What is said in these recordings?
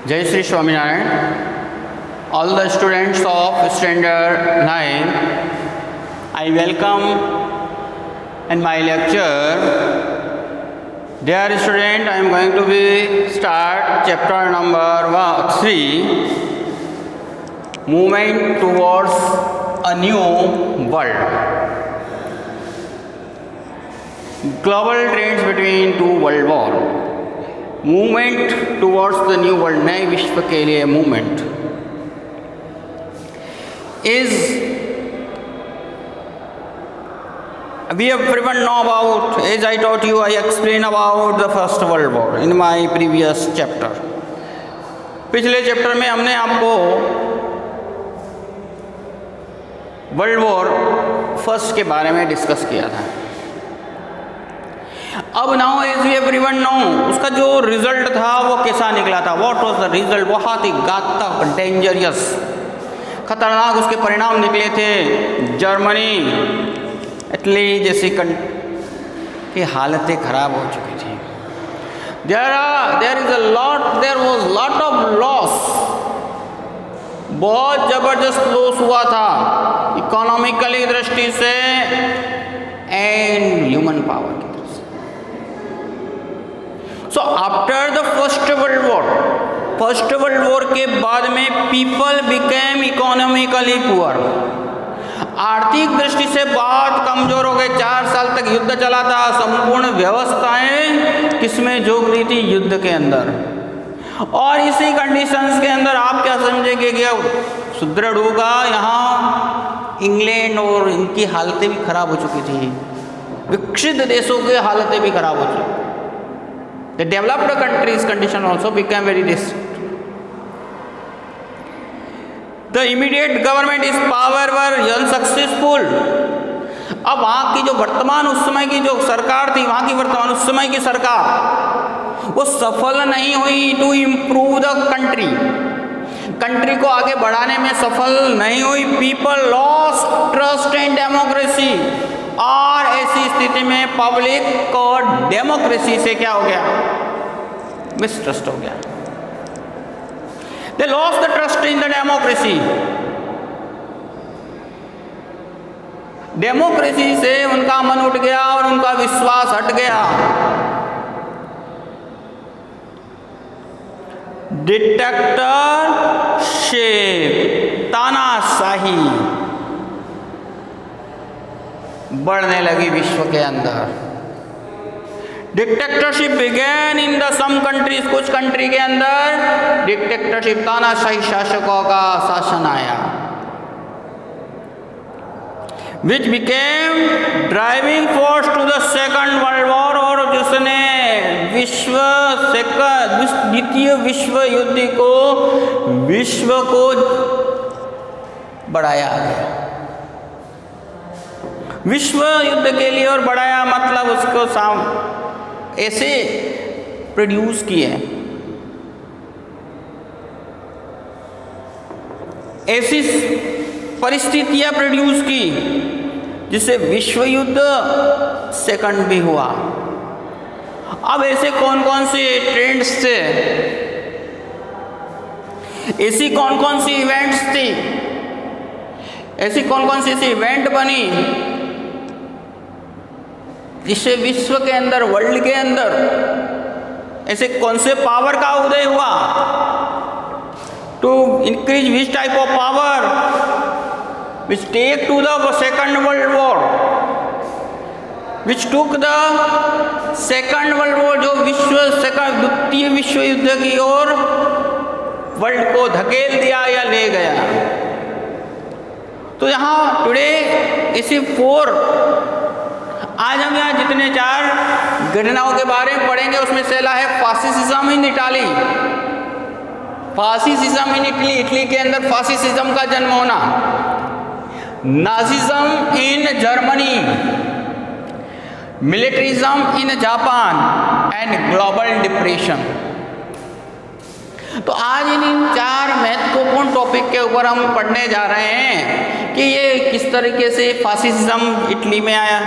Jai Sri Swaminarayan. All the students of Standard 9, I welcome in my lecture. Dear student, I am going to start chapter number 3, Movement Towards a New World. Global trends between two world war. Movement towards the new world, नए विश्व के लिए movement is, we everyone know about, as I taught you, I explained about the First World War in my previous chapter. पिछले chapter में हमने आपको world war first के बारे में डिस्कस किया था. अब now as we everyone know, उसका जो रिजल्ट था वो कैसा निकला था. What was the result? बहुत ही घातक, डेंजरियस, खतरनाक उसके परिणाम निकले थे. जर्मनी, इटली जैसी की हालतें खराब हो चुकी थी. There was lot of loss. बहुत जबरदस्त लॉस हुआ था इकोनॉमिकली दृष्टि से एंड ह्यूमन पावर की. So after the First World War के बाद में people became economically poor. आर्थिक दृष्टि से बहुत कमजोर हो गए. 4 साल तक युद्ध चला था. संपूर्ण व्यवस्थाएं किसमें झोंक रही थी? युद्ध के अंदर. और इसी कंडीशंस के अंदर आप क्या समझेंगे कि सुदृढ़ होगा? यहाँ इंग्लैंड और इनकी हालतें भी खराब हो चुकी थी. विकसित देशों की हालतें भी खराब हो चुकी. The developed countries' condition also became very distinct. The immediate government is power were unsuccessful. अब वहाँ की जो वर्तमान उस समय की जो सरकार थी, वहाँ की वर्तमान उस समय की सरकार वो सफल नहीं हुई टू इम्प्रूव द कंट्री को आगे बढ़ाने में सफल नहीं हुई. People lost trust in democracy. और ऐसी स्थिति में पब्लिक को डेमोक्रेसी से क्या हो गया? मिसट्रस्ट हो गया. They lost the trust in the democracy. Democracy से उनका मन उठ गया और उनका विश्वास हट गया. डिक्टेटरशिप, तानाशाही बढ़ने लगी विश्व के अंदर. Dictatorship begin in the some countries. कुछ कंट्री के अंदर डिक्टेटरशिप, तानाशाही शासकों का शासन आया. Which became driving force to the second world war. और जिसने द्वितीय विश्व युद्ध को बढ़ाया गया. विश्व युद्ध के लिए और बढ़ाया मतलब उसको ऐसे प्रोड्यूस किए, ऐसी परिस्थितियां प्रोड्यूस की जिससे विश्व युद्ध सेकंड भी हुआ. अब ऐसे कौन कौन से ट्रेंड्स थे, ऐसी कौन कौन सी इवेंट्स थी, ऐसी कौन कौन सी ऐसी इवेंट बनी जिससे विश्व के अंदर, वर्ल्ड के अंदर ऐसे कौन से पावर का उदय हुआ? To increase which type of power which take to the second world war, which took the second world war, जो द्वितीय विश्व युद्ध की ओर वर्ल्ड को धकेल दिया या ले गया. तो यहाँ टुडे इसी 4 आज हम यहाँ जितने 4 घटनाओं के बारे में पढ़ेंगे उसमें पहला है fascism in Italy. Fascism in Italy, Italy के अंदर फासिज्म का जन्म होना. Nazism in Germany, militarism in Japan and global depression. तो आज इन 4 महत्वपूर्ण टॉपिक के ऊपर हम पढ़ने जा रहे हैं कि ये किस तरीके से फासिज्म इटली में आया,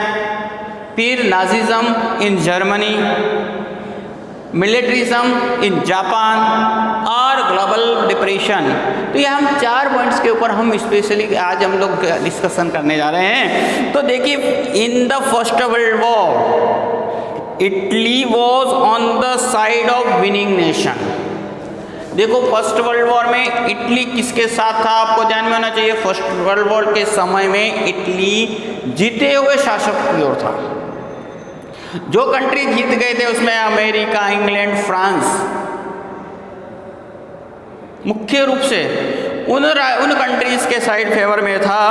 फिर Nazism in Germany, militarism in Japan और ग्लोबल डिप्रेशन। तो ये हम 4 पॉइंट्स के ऊपर हम स्पेशली आज हम लोग डिस्कशन करने जा रहे हैं। तो देखिए, in the first world war Italy was on the side of winning nation. देखो, फर्स्ट वर्ल्ड वॉर में इटली किसके साथ था, आपको ध्यान में होना चाहिए। फर्स्ट वर्ल्ड वॉर के समय में इटली जीते हुए शासक की ओर था। जो कंट्री जीत गए थे उसमें अमेरिका, इंग्लैंड, फ्रांस मुख्य रूप से उन कंट्रीज के साइड फेवर में था।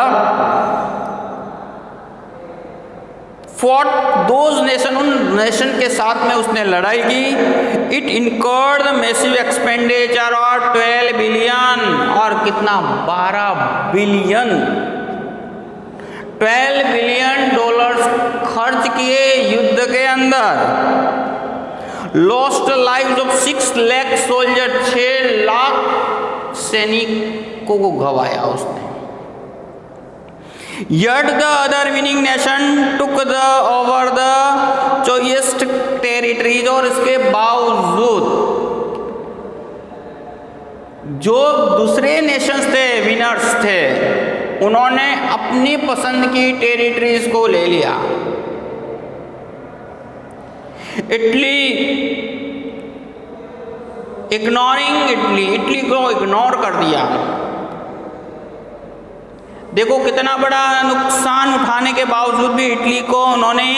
फॉट दोज नेशन, उन नेशन के साथ में उसने लड़ाई की। It incurred the massive expenditure और 12 बिलियन, और कितना 12 बिलियन 12 बिलियन डॉलर्स खर्च किए युद्ध के अंदर। Lost lives of 6 lakh soldier, 6 lakh सैनिकों को गंवाया उसने। Yet the other winning nation took the over the choicest territories, और इसके बावजूद जो दूसरे नेशंस थे, विनर्स थे, उन्होंने अपनी पसंद की टेरिटरीज को ले लिया। इटली इटली को इग्नोर कर दिया। देखो, कितना बड़ा नुकसान उठाने के बावजूद भी इटली को उन्होंने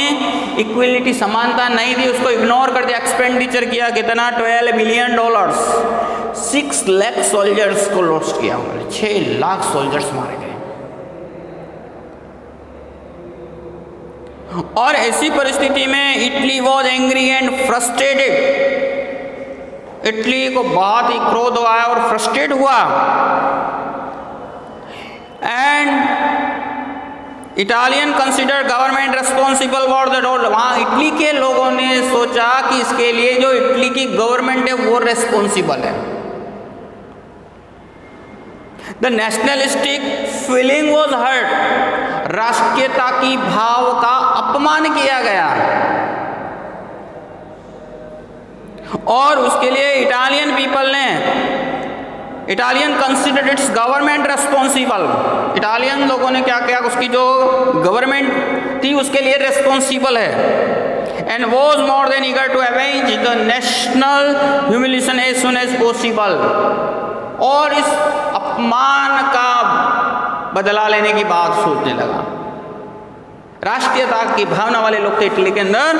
इक्वलिटी, समानता नहीं दी, उसको इग्नोर कर दिया। एक्सपेंडिचर किया कितना, 12 बिलियन डॉलर्स, 6 लाख सोल्जर्स को लॉस्ट किया उन्होंने, 6 लाख सोल्जर्स मारे गए। और ऐसी परिस्थिति में Italy was angry and frustrated. Italy को बहुत ही क्रोध आया और फ्रस्ट्रेट हुआ। And Italian consider government responsible for the role. वहाँ इटली के लोगों ने सोचा कि इसके लिए जो इटली की गवर्नमेंट है वो रेस्पॉन्सिबल है। The nationalistic feeling was hurt, राष्ट्रीयता की भाव का अपमान किया गया, और उसके लिए इटालियन पीपल ने, Italian considered it's government responsible. Italian लोगों ने क्या किया, उसकी जो गवर्नमेंट थी उसके लिए रेस्पॉन्सिबल है। And was more than eager to avenge the national humiliation as soon as possible, और इस अपमान का बदला लेने की बात सोचने लगा। राष्ट्रीयता की भावना वाले लोग थे इटली के अंदर।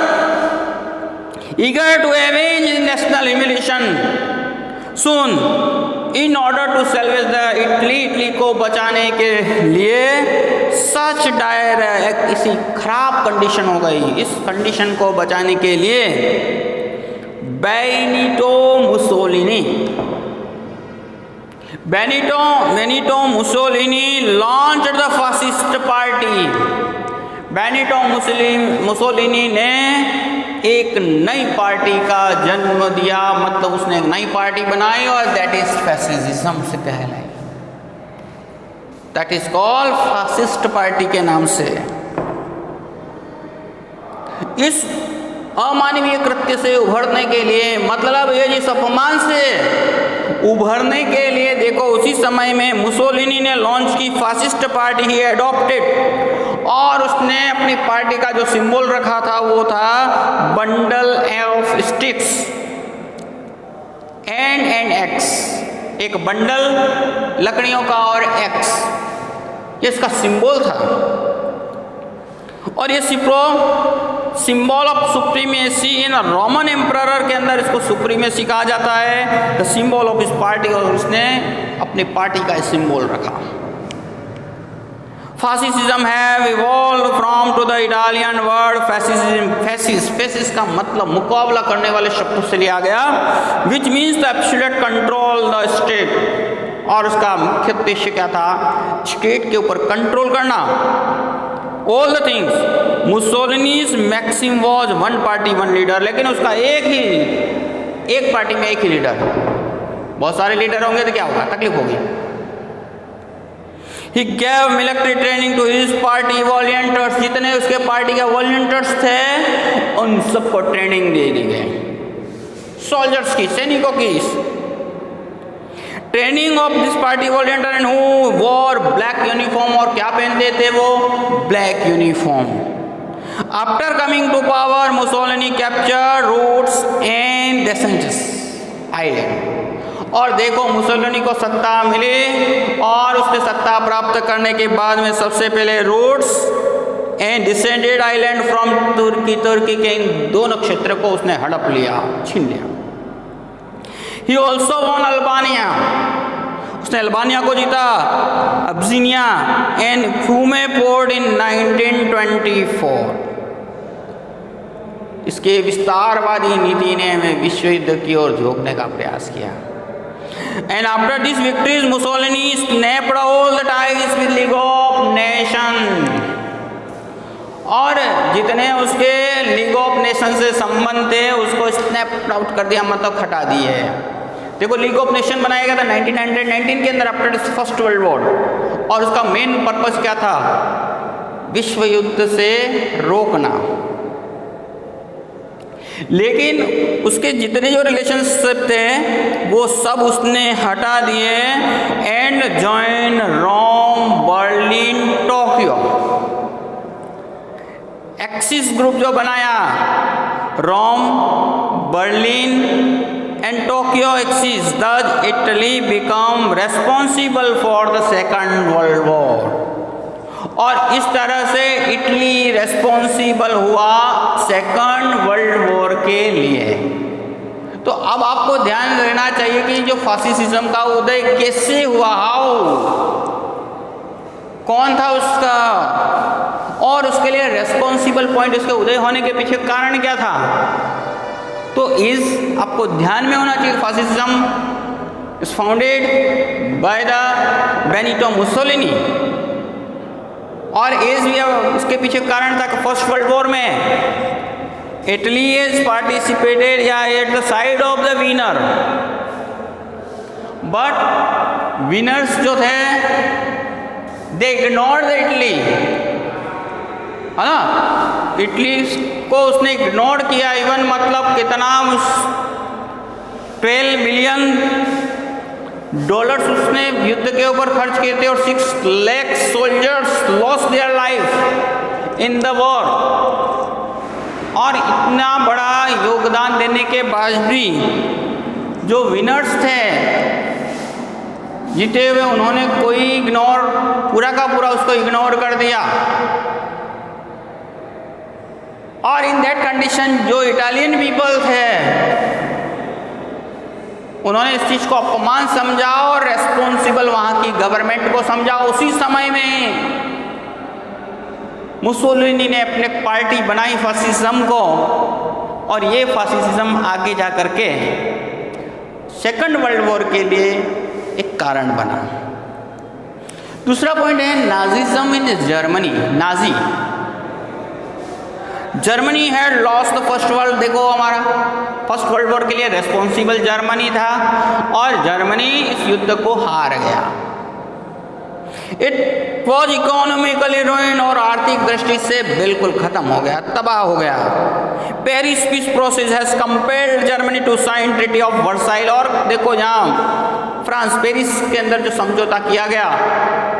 Eager to avenge national humiliation soon in order to salvage the Italy को बचाने के लिए सच डायर, किसी खराब कंडीशन हो गई, इस कंडीशन को बचाने के लिए Benito Mussolini launched the fascist party. Benito Mussolini ने एक नई पार्टी का जन्म दिया, मतलब उसने एक नई पार्टी बनाई, और दैट इज फैसिज्म से कहलाई। That is called fascist party के नाम से। इस अमानवीय कृत्य से उभरने के लिए, मतलब ये जिस अपमान से उभरने के लिए, देखो उसी समय में मुसोलिनी ने लॉन्च की फासिस्ट पार्टी ही एडॉप्टेड, और उसने अपनी पार्टी का जो सिंबल रखा था वो था bundle of sticks and x, एक बंडल लकड़ियों का और एक्स, ये इसका सिंबल था। और ये symbol of supremacy in Roman emperor के अंदर इसको सुप्रीमेसी कहा जाता है, द सिंबल ऑफ इस पार्टी, और उसने अपनी पार्टी का सिंबल रखा। Fascism have evolved from to the Italian word fascism, फैसिस का मतलब मुकाबला करने वाले शब्दों से लिया गया, which means the absolute control the state, और उसका मुख्य उद्देश्य क्या था, स्टेट के ऊपर कंट्रोल करना। All the things Mussolini's maxim was one party one leader, लेकिन उसका एक पार्टी में एक ही लीडर। बहुत सारे लीडर होंगे तो क्या होगा, तकलीफ होगी। He gave military training to his party volunteers, जितने उसके पार्टी के वॉलंटियर्स थे उन सबको ट्रेनिंग दे दी गई। सोल्जर्स की, सैनिकों की। Training of this party volunteer and who wore black uniform, और क्या पहनते थे वो? Black uniform. After coming to power Mussolini capture Rhodes and Dodecanese island. और देखो मुसोलिनी को सत्ता मिली और उसने सत्ता प्राप्त करने के बाद में सबसे पहले Rhodes and Dodecanese island from Turkey, तुर्की के इन दोनों क्षेत्र को उसने हड़प लिया, छीन लिया। ही ऑल्सो वॉन अल्बानिया, उसने अल्बानिया को जीता, अब्जीनिया एंड फ्यूमे पोर्ट इन 1924। इसके विस्तारवादी नीति ने हमें विश्व युद्ध की ओर झोंकने का प्रयास किया। And after this victories Mussolini snapped all the ties with league of nation, और जितने उसके लीग ऑफ नेशन से संबंध थे उसको स्नैप आउट कर दिया, मतलब हटा दिए। देखो लीग ऑफ नेशन बनाया गया था 1919 के अंदर आफ्टर फर्स्ट वर्ल्ड वॉर, और उसका मेन पर्पस क्या था? विश्व युद्ध से रोकना। लेकिन उसके जितने जो रिलेशनशिप थे वो सब उसने हटा दिए and join Rome, Berlin, Tokyo. Axis group जो बनाया, Rome, Berlin and Tokyo axis, thus Italy become responsible for the second world war. और इस तरह से इटली रेस्पॉन्सिबल हुआ सेकंड वर्ल्ड वॉर के लिए। तो अब आपको ध्यान देना चाहिए कि जो फासिज्म का उदय कैसे हुआ, हाउ, कौन था उसका, और उसके लिए रेस्पॉन्सिबल पॉइंट, उसके उदय होने के पीछे कारण क्या था। तो इस आपको ध्यान में होना चाहिए, fascism is founded by the Benito Mussolini, और एज भी उसके पीछे कारण था कि फर्स्ट वर्ल्ड वॉर में इटली इज पार्टिसिपेटेड या at the side of the winner, but winners जो थे दे इग्नोर्ड द इटली, है ना, इटली को उसने इग्नोर किया। इवन मतलब कितना, 12 बिलियन डॉलर्स उसने युद्ध के ऊपर खर्च किए थे, और 6 lakh soldiers lost their life in the war. और इतना बड़ा योगदान देने के बाद भी जो विनर्स थे जीते हुए, उन्होंने कोई इग्नोर, पूरा का पूरा उसको इग्नोर कर दिया। और इन दैट कंडीशन जो इटालियन पीपल थे उन्होंने इस चीज को अपमान समझा और रेस्पॉन्सिबल वहां की गवर्नमेंट को समझा। उसी समय में मुसोलिनी ने अपने पार्टी बनाई फासिज्म को, और ये फासिज्म आगे जा करके सेकंड वर्ल्ड वॉर के लिए एक कारण बना। दूसरा पॉइंट है Nazism in Germany. Nazi Germany had lost the first world, देखो हमारा फर्स्ट वर्ल्ड वॉर के लिए रेस्पॉन्सिबल जर्मनी था, और जर्मनी इस युद्ध को हार गया। इट वॉज इकोनॉमिकली रूइंड, और आर्थिक दृष्टि से बिल्कुल खत्म हो गया, तबाह हो गया। Paris peace process has compelled Germany to sign treaty of Versailles, और देखो यहाँ फ्रांस, पेरिस के अंदर जो समझौता किया गया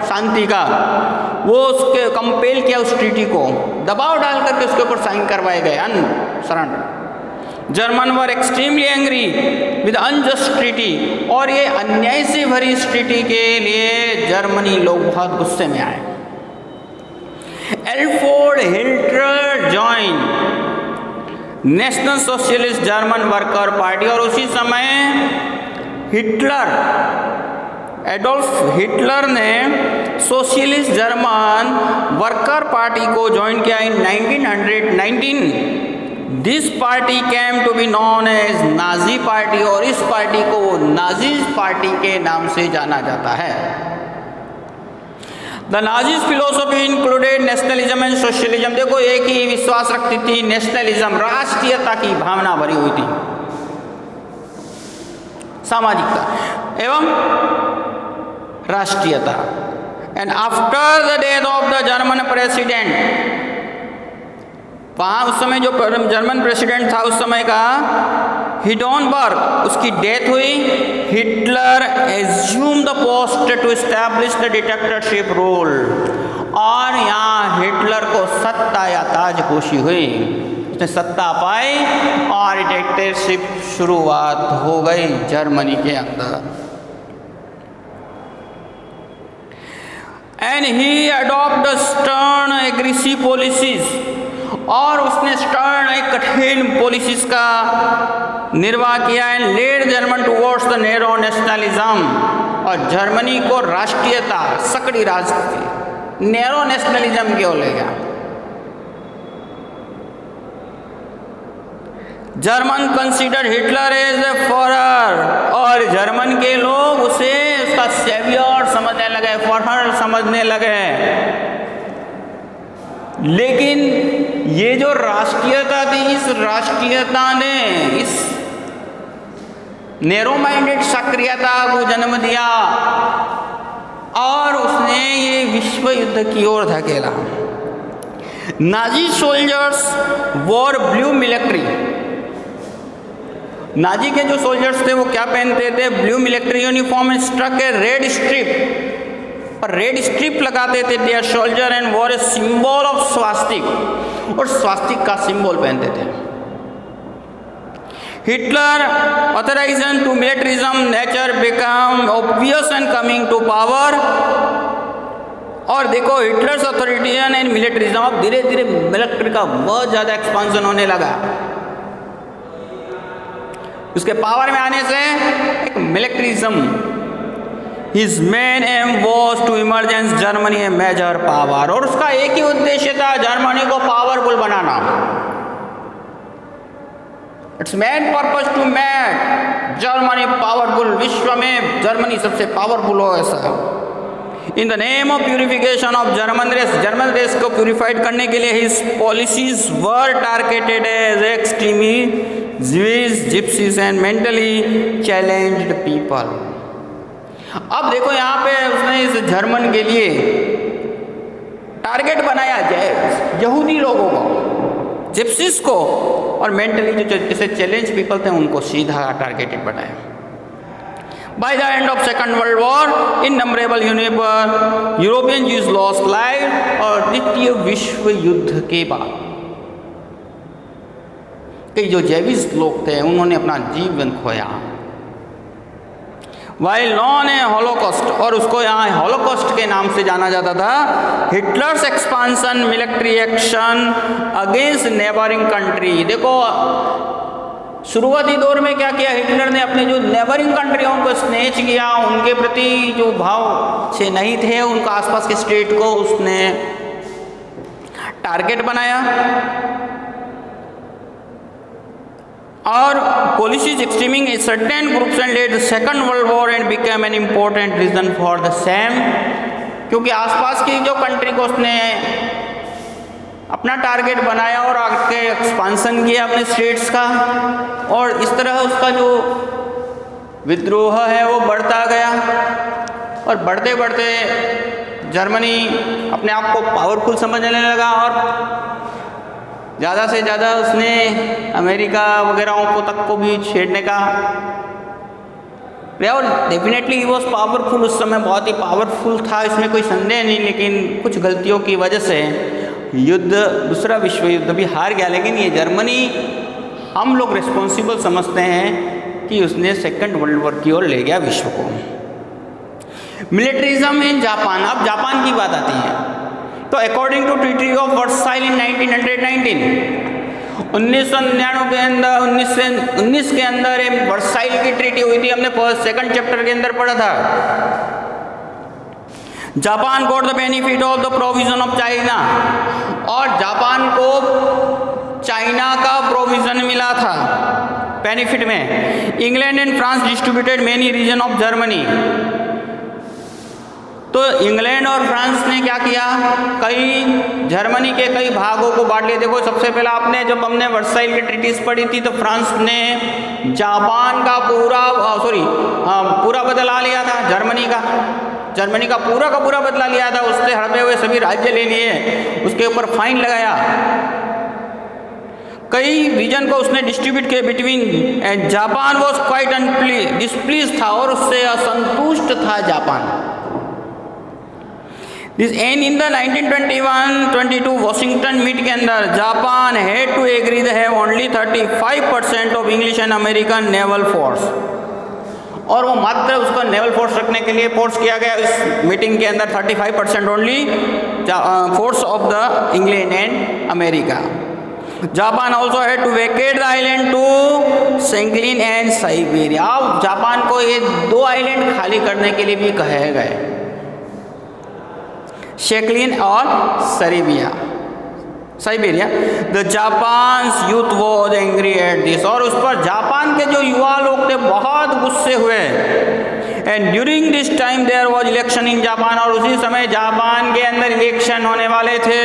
शांति का, वो उसके कंपेल किया, उस ट्रीटी को दबाव डाल करके उसके ऊपर साइन करवाए गए, surrender. German were extremely angry with unjust treaty, और ये अन्याय से भरी इस ट्रीटी के लिए जर्मनी लोग बहुत गुस्से में आए। Alfred Hitler join national socialist German worker party, और उसी समय हिटलर, एडोल्फ हिटलर ने सोशलिस्ट जर्मन वर्कर पार्टी को ज्वाइन किया in 1919। This party came to be known as Nazi party, और इस पार्टी को नाजीज पार्टी के नाम से जाना जाता है। The Nazis philosophy included nationalism and socialism, देखो एक ही विश्वास रखती थी, नेशनलिज्म, राष्ट्रीयता की भावना भरी हुई थी, सामाजिकता एवं राष्ट्रीयता। And after the death of the German president वहाँ उस समय जो जर्मन प्रेसिडेंट था उस समय का हिंडेनबर्ग, उसकी डेथ हुई। Hitler assume the post to establish the dictatorship rule, और यहाँ हिटलर को सत्ता या ताजपोशी हुई, उसने सत्ता पाई और डिक्टेटरशिप शुरुआत हो गई जर्मनी के अंदर। And he adopt stern aggressive policies, और उसने स्टर्न एक कठिन पॉलिसीज का निर्वाह किया। And led German towards the narrow nationalism, और जर्मनी को राष्ट्रीयता, सकड़ी राष्ट्रीय नैरो नेशनलिज्म की ओर ले गया। German consider Hitler as a fuhrer, और जर्मन के लोग उसे उसका सेवियर समझने लगे, फॉरर समझने लगे। लेकिन ये जो राष्ट्रीयता थी, इस राष्ट्रीयता ने इस नैरो माइंडेड सक्रियता को जन्म दिया और उसने ये विश्व युद्ध की ओर धकेला। Nazi soldiers wore blue military, Nazi के जो सोल्जर्स थे वो क्या पहनते थे? Blue military uniform, struck a red stripe, और रेड स्ट्रिप लगाते थे their soldier, and wore a symbol of swastika, और स्वास्तिक का सिंबल पहनते थे। Hitler authorization to militarism nature become obvious and coming to power, और देखो हिटलर्स ऑथोरिटेरियन एंड मिलिटरिज्म, अब धीरे धीरे मिलिट्री का बहुत ज़्यादा एक्सपांशन होने लगा। उसके पावर में आने से एक militarism, His main aim was to emerge Germany a major power, और उसका एक ही उद्देश्य था जर्मनी को powerful banana. Its main purpose to make Germany powerful, विश्व में जर्मनी सबसे पावरफुल हो ऐसा। In the name of purification of German race, German race को प्यूरिफाइड करने के लिए his policies were targeted as extremists, Jews, gypsies and mentally challenged people। अब देखो यहाँ पे उसने इस जर्मन के लिए टारगेट बनाया यहूदी लोगों को, जिप्सिस को, और मेंटली जो जैसे चैलेंज पीपल थे उनको सीधा टारगेटेड बनाया। By the end of second world war innumerable European Jews lost life, और द्वितीय विश्व युद्ध के बाद कई जो जैविस लोग थे उन्होंने अपना जीवन खोया। वाइल नॉन ए हॉलोकॉस्ट, और उसको यहाँ हॉलोकॉस्ट के नाम से जाना जाता था। Hitler's expansion military action against neighbouring country, देखो शुरुआती दौर में क्या किया हिटलर ने? अपने जो नेबरिंग कंट्रियों को स्नेच किया, उनके प्रति जो भाव अच्छे नहीं थे उनका आसपास के स्टेट को उसने टारगेट बनाया, और policies extreming a certain groups and led the second world war and became an important reason for the same, क्योंकि आसपास की जो कंट्री को उसने अपना टारगेट बनाया और आगे एक्सपांसन किया अपने स्टेट्स का, और इस तरह उसका जो विद्रोह है वो बढ़ता गया, और बढ़ते बढ़ते जर्मनी अपने आप को पावरफुल समझने लगा, और ज़्यादा से ज़्यादा उसने अमेरिका वगैरह को तक को भी छेड़ने का, और डेफिनेटली ही वॉज पावरफुल, उस समय बहुत ही पावरफुल था, इसमें कोई संदेह नहीं। लेकिन कुछ गलतियों की वजह से युद्ध, दूसरा विश्व युद्ध भी हार गया। लेकिन ये जर्मनी हम लोग रिस्पॉन्सिबल समझते हैं कि उसने सेकंड वर्ल्ड वॉर की ओर ले गया विश्व को। मिलिट्रिज्म इन जापान, अब जापान की बात आती है तो according to treaty of Versailles in 1919, 1999 के अंदर 1919 के अंदर एक वर्साइल की ट्रीटी हुई थी, हमने फर्स्ट सेकंड चैप्टर के अंदर पढ़ा था। Japan got the benefit of the provision of China, और जापान को चाइना का प्रोविजन मिला था बेनिफिट में। England and France distributed many region of Germany, तो इंग्लैंड और फ्रांस ने क्या किया? कई जर्मनी के कई भागों को बांट लिया। देखो सबसे पहला आपने जब हमने वर्साइल की ट्रीटीज पढ़ी थी तो फ्रांस ने जापान का पूरा बदला लिया था, जर्मनी का पूरा बदला लिया था, उससे हड़पे हुए सभी राज्य ले लिए, उसके ऊपर फाइन लगाया। कई रीजन को उसने डिस्ट्रीब्यूट किया between, and Japan was quite displease था और उससे असंतुष्ट था Japan. This and in the 1921-22 Washington meet के अंदर Japan had to agree they have only 35% of English and American naval force, और वो मात्र उसको नेवल फोर्स रखने के लिए फोर्स किया गया इस मीटिंग के अंदर 35% only force of the England and America. Japan also had to vacate the island to Sakhalin and Siberia. अब जापान को ये 2 आइलैंड खाली करने के लिए भी कहे गए, शेकलिन और Siberia. The Japan's youth was angry at this, और उस पर जापान के जो युवा लोग थे बहुत गुस्से हुए। And during this time there was election in Japan, और उसी समय जापान के अंदर इलेक्शन होने वाले थे।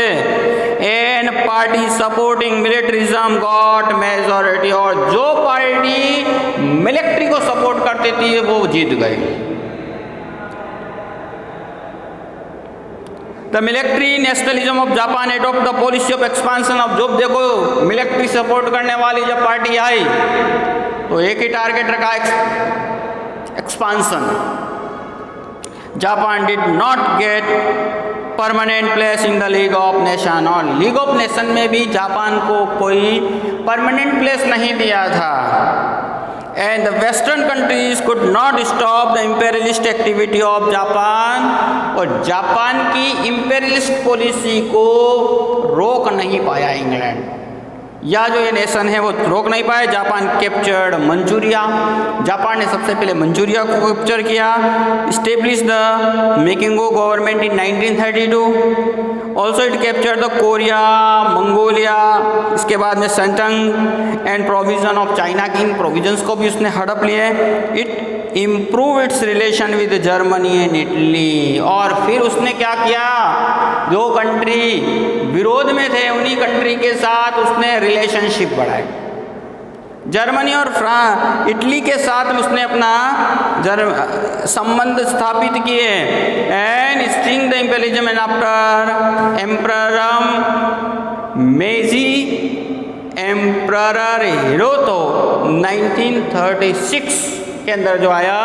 And party supporting militarism got majority, और जो पार्टी मिलिट्री को सपोर्ट करती थी वो जीत गई। The military nationalism of Japan adopt the policy of expansion of, जब देखो मिलिट्री सपोर्ट करने वाली जब पार्टी आई तो एक ही टारगेट रखा, expansion. Japan did not gate permanent place in the league of nation, और लीग ऑफ नेशन में भी जापान को कोई परमानेंट प्लेस नहीं दिया था। And the western countries could not stop the imperialist activity of Japan, और जापान की इम्पेरियलिस्ट पॉलिसी को रोक नहीं पाया इंग्लैंड, या जो ये नेशन है वो रोक नहीं पाए। जापान कैप्चर्ड मंचूरिया, जापान ने सबसे पहले मंचूरिया को कैप्चर किया। Establish the Manchukuo government in 1932। Also it capture the Korea, Mongolia, इसके बाद में Shantung and provision of China की इन प्रोविजंस को भी उसने हड़प लिए। It improve its relation with Germany and Italy, और फिर उसने क्या किया, जो कंट्री विरोध में थे उन्हीं कंट्री के साथ उसने रिलेशनशिप बढ़ाए। जर्मनी और इटली के साथ में उसने अपना संबंध स्थापित किए। And string the imperialism and after emperor Meiji emperor Hirohito 1936 के अंदर जो आया,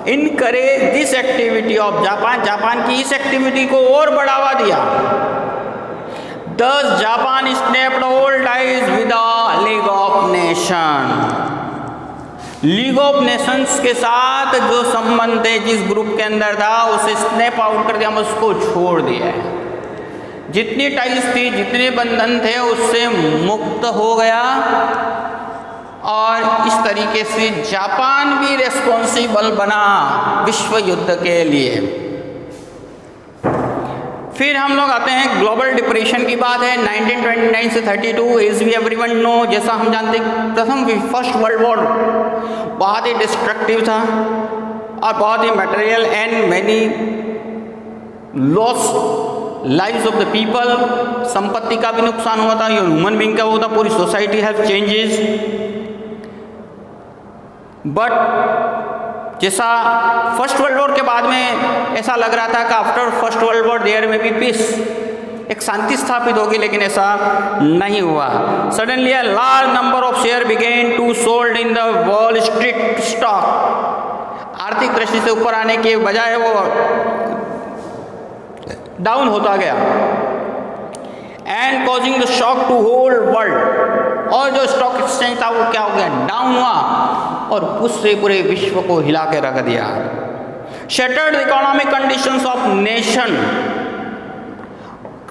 encourage this activity of Japan, Japan की इस एक्टिविटी को और बढ़ावा दिया। Thus Japan snapped all ties with the League of Nations, League of Nations के साथ जो संबंध है जिस ग्रुप के अंदर था उसे स्नैप आउट कर दिया, हम उसको छोड़ दिया है। जितनी टाइज थी, जितने बंधन थे उससे मुक्त हो गया, और इस तरीके से जापान भी रेस्पॉन्सिबल बना विश्व युद्ध के लिए। फिर हम लोग आते हैं ग्लोबल डिप्रेशन की बात है 1929 से 32। एज वी एवरीवन नो, जैसा हम जानते हैं प्रथम फर्स्ट वर्ल्ड वॉर बहुत ही डिस्ट्रक्टिव था और बहुत ही material and many loss lives of the people, संपत्ति का भी नुकसान हुआ था, ह्यूमन बीइंग का हुआ था, पूरी सोसाइटी हैव चेंजेस। बट जैसा फर्स्ट वर्ल्ड वॉर के बाद में ऐसा लग रहा था कि after first world war there में बी पीस, एक शांति स्थापित होगी, लेकिन ऐसा नहीं हुआ। Suddenly a large number of share begin to sold in the Wall Street stock, आर्थिक दृष्टि से ऊपर आने के बजाय वो डाउन होता गया। And causing the shock to whole world, और जो स्टॉक एक्सचेंज था वो क्या हो गया, डाउन हुआ और उससे पूरे विश्व को हिला के रख दिया। Shattered economic conditions of nation,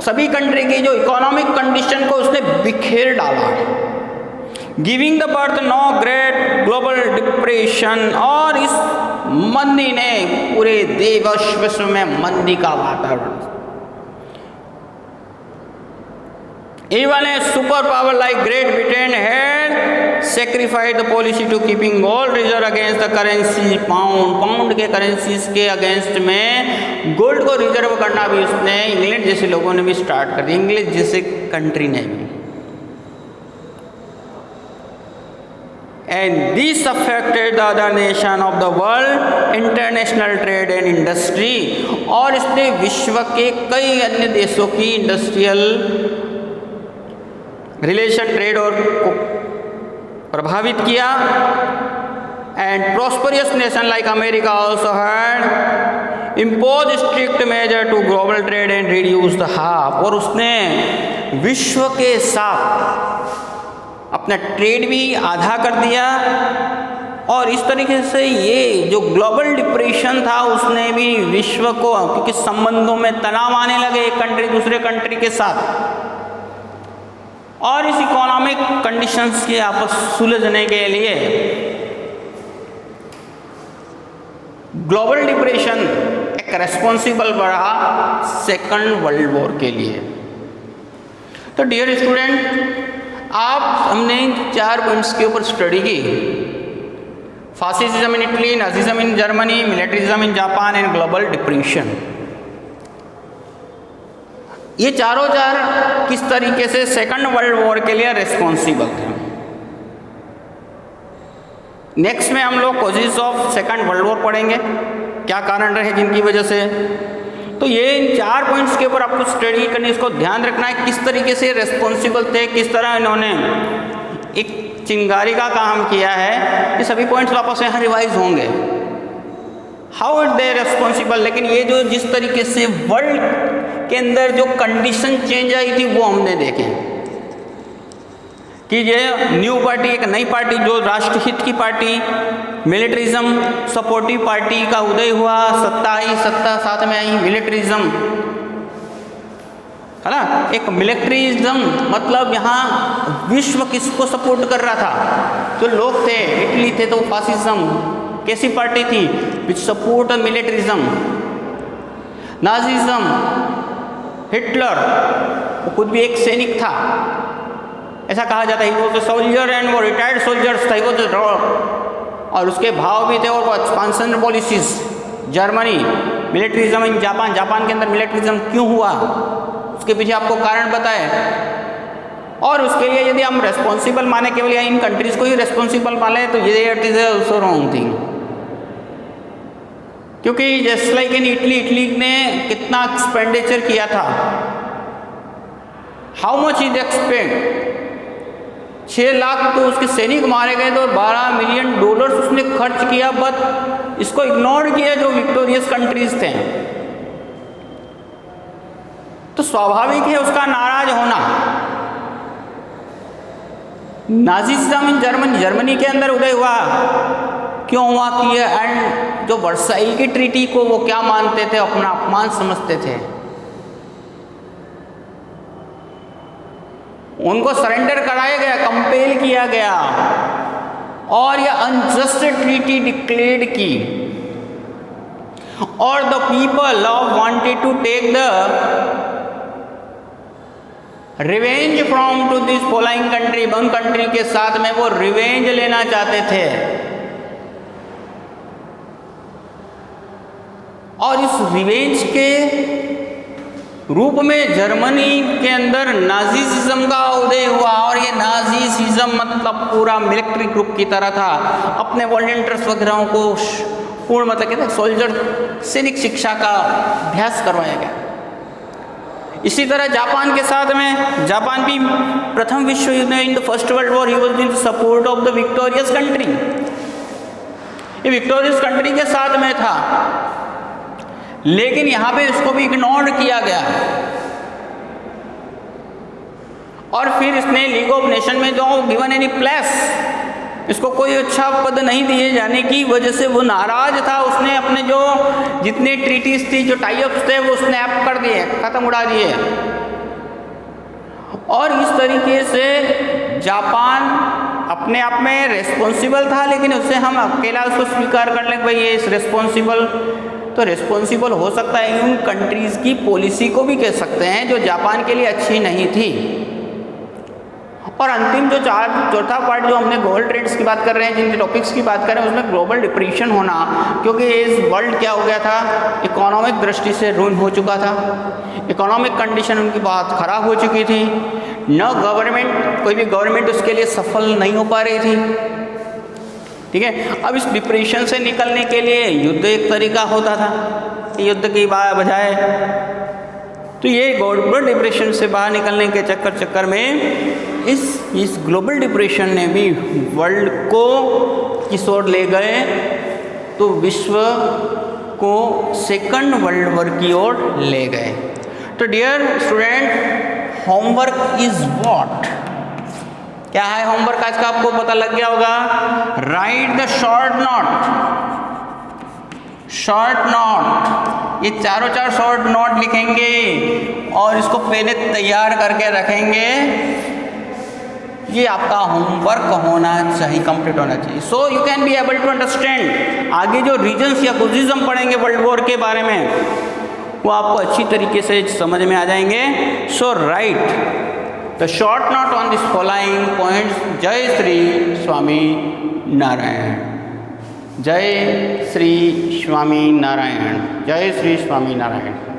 सभी कंट्री की जो इकोनॉमिक कंडीशन को उसने बिखेर डाला। Giving the birth no great global depression, और इस मंदी ने पूरे देश विश्व में मंदी का वातावरण। Even a superpower like Great Britain had sacrificed the policy to keeping gold reserve against the currency pound. Pound के करेंसीज के अगेंस्ट में गोल्ड को रिजर्व करना भी उसने, इंग्लैंड जैसे लोगों ने भी स्टार्ट कर दिया, इंग्लैंड जैसे कंट्री ने भी। And this affected the other nation of the world, international trade and industry, और इसने विश्व के कई अन्य देशों की इंडस्ट्रियल रिलेशन ट्रेड और को प्रभावित किया। And prosperous nation like America also had impose strict measure to global trade and reduce the half, और उसने विश्व के साथ अपना ट्रेड भी आधा कर दिया, और इस तरीके से ये जो ग्लोबल डिप्रेशन था उसने भी विश्व को, क्योंकि संबंधों में तनाव आने लगे एक कंट्री दूसरे कंट्री के साथ, और इस इकोनॉमिक कंडीशंस के आपस सुलझने के लिए ग्लोबल डिप्रेशन एक रेस्पॉन्सिबल रहा सेकंड वर्ल्ड वॉर के लिए। तो डियर स्टूडेंट, हमने इन 4 पॉइंट्स के ऊपर स्टडी की। Fascism in Italy, Nazism in Germany, militarism in Japan and global depression. ये चारों 4 किस तरीके से सेकंड वर्ल्ड वॉर के लिए रेस्पॉन्सिबल थे। नेक्स्ट में हम लोग causes of second world war पढ़ेंगे, क्या कारण रहे जिनकी वजह से। तो ये इन 4 पॉइंट्स के ऊपर आपको स्टडी करनी, इसको ध्यान रखना है किस तरीके से रेस्पॉन्सिबल थे, किस तरह इन्होंने एक चिंगारी का काम किया है। ये सभी पॉइंट्स वापस से यहाँ रिवाइज होंगे, हाउ इट दे रेस्पॉन्सिबल। लेकिन ये जो जिस तरीके से वर्ल्ड के अंदर जो कंडीशन चेंज आई थी वो हमने देखे कि ये न्यू पार्टी, एक नई पार्टी जो राष्ट्रहित की पार्टी, मिलिट्रिज्म सपोर्टिव पार्टी का उदय हुआ, सत्ता साथ में आई मिलिट्रिज्म, है ना। एक मिलिट्रिज्म मतलब यहाँ विश्व किसको सपोर्ट कर रहा था, जो लोग थे इटली थे, तो फासिज्म कैसी पार्टी थी, विच सपोर्ट मिलिट्रिज्म। नाजिज्म, हिटलर वो खुद भी एक सैनिक था, ऐसा कहा जाता है, वो सोल्जर एंड वो रिटायर्ड सोल्जर्स था, वो और उसके भाव भी थे, और वो expansion policies. Germany, militarism in Japan, Japan के अंदर मिलिट्रिज्म क्यों हुआ उसके पीछे आपको कारण बताए, और उसके लिए यदि हम रेस्पॉन्सिबल माने केवल या इन कंट्रीज को ही रेस्पॉन्सिबल माने तो ये it is also wrong thing. क्योंकि जस्ट लाइक इन इटली ने कितना एक्सपेंडिचर किया था, how much is expand, 6 lakh तो उसके सैनिक मारे गए, तो $12 मिलियन उसने खर्च किया, बट इसको इग्नोर किया जो विक्टोरियस कंट्रीज थे। तो स्वाभाविक है उसका नाराज होना। नाजिज्म इन जर्मनी के अंदर उदय हुआ, क्यों हुआ कि एंड जो वर्साइल की ट्रीटी को वो क्या मानते थे, अपना अपमान समझते थे, उनको सरेंडर कराया गया, कंपेल किया गया, और ये अनजस्ट ट्रीटी डिक्लेयर्ड की, और the people of wanted to take the revenge from to this following country, उन कंट्री के साथ में वो रिवेंज लेना चाहते थे, और इस रिवेंज के रूप में जर्मनी के अंदर नाजिज्म का उदय हुआ। और ये नाजिज्म मतलब पूरा मिलिट्री ग्रुप की तरह था, अपने वॉलंटियर्स वगैरह को पूर्ण मतलब कहते हैं सोल्जर सैनिक शिक्षा का अभ्यास करवाया गया। इसी तरह जापान के साथ में, जापान भी प्रथम विश्व युद्ध में in the first world war he was in support of the victorious country, ये विक्टोरियस कंट्री के साथ में था, लेकिन यहाँ पे इसको भी इग्नोर किया गया। और फिर इसने लीग ऑफ नेशन में जो गिवन एनी प्लेस, इसको कोई अच्छा पद नहीं दिए जाने की वजह से वो नाराज था। उसने अपने जो जितने ट्रीटीज थी, जो टाइअप्स थे, वो स्नैप कर दिए, खत्म उड़ा दिए। और इस तरीके से जापान अपने आप में रेस्पॉन्सिबल था, लेकिन उससे हम अकेला उसको स्वीकार कर लें भाई ये इस रेस्पॉन्सिबल, तो रेस्पॉन्सिबल हो सकता है उन कंट्रीज़ की पॉलिसी को भी कह सकते हैं जो जापान के लिए अच्छी नहीं थी। और अंतिम जो चौथा पार्ट जो हमने ग्लोबल ट्रेड्स की बात कर रहे हैं, जिन टॉपिक्स की बात कर रहे हैं, उसमें ग्लोबल डिप्रेशन होना, क्योंकि इस वर्ल्ड क्या हो गया था, इकोनॉमिक दृष्टि से रूइन हो चुका था, इकोनॉमिक कंडीशन उनकी बहुत ख़राब हो चुकी थी, न गवर्नमेंट, कोई भी गवर्नमेंट उसके लिए सफल नहीं हो पा रही थी। ठीक है, अब इस डिप्रेशन से निकलने के लिए युद्ध एक तरीका होता था, युद्ध की बजाय तो ये ग्लोबल डिप्रेशन से बाहर निकलने के चक्कर में इस ग्लोबल डिप्रेशन ने भी वर्ल्ड को किस ओर ले गए, तो विश्व को सेकंड वर्ल्ड वॉर की ओर ले गए। तो dear student, homework is what? क्या है होमवर्क आज का? आपको पता लग गया होगा। राइट द शॉर्ट नोट, ये चारों शॉर्ट नोट लिखेंगे और इसको पहले तैयार करके रखेंगे। ये आपका होमवर्क होना चाहिए, कंप्लीट होना चाहिए। So you can be able to understand. आगे जो रीजन्स या कोजिज्म पढ़ेंगे वर्ल्ड वॉर के बारे में, वो आपको अच्छी तरीके से समझ में आ जाएंगे। So write the short note on this following points. जय श्री स्वामी नारायण, जय श्री स्वामी नारायण, जय श्री स्वामी नारायण।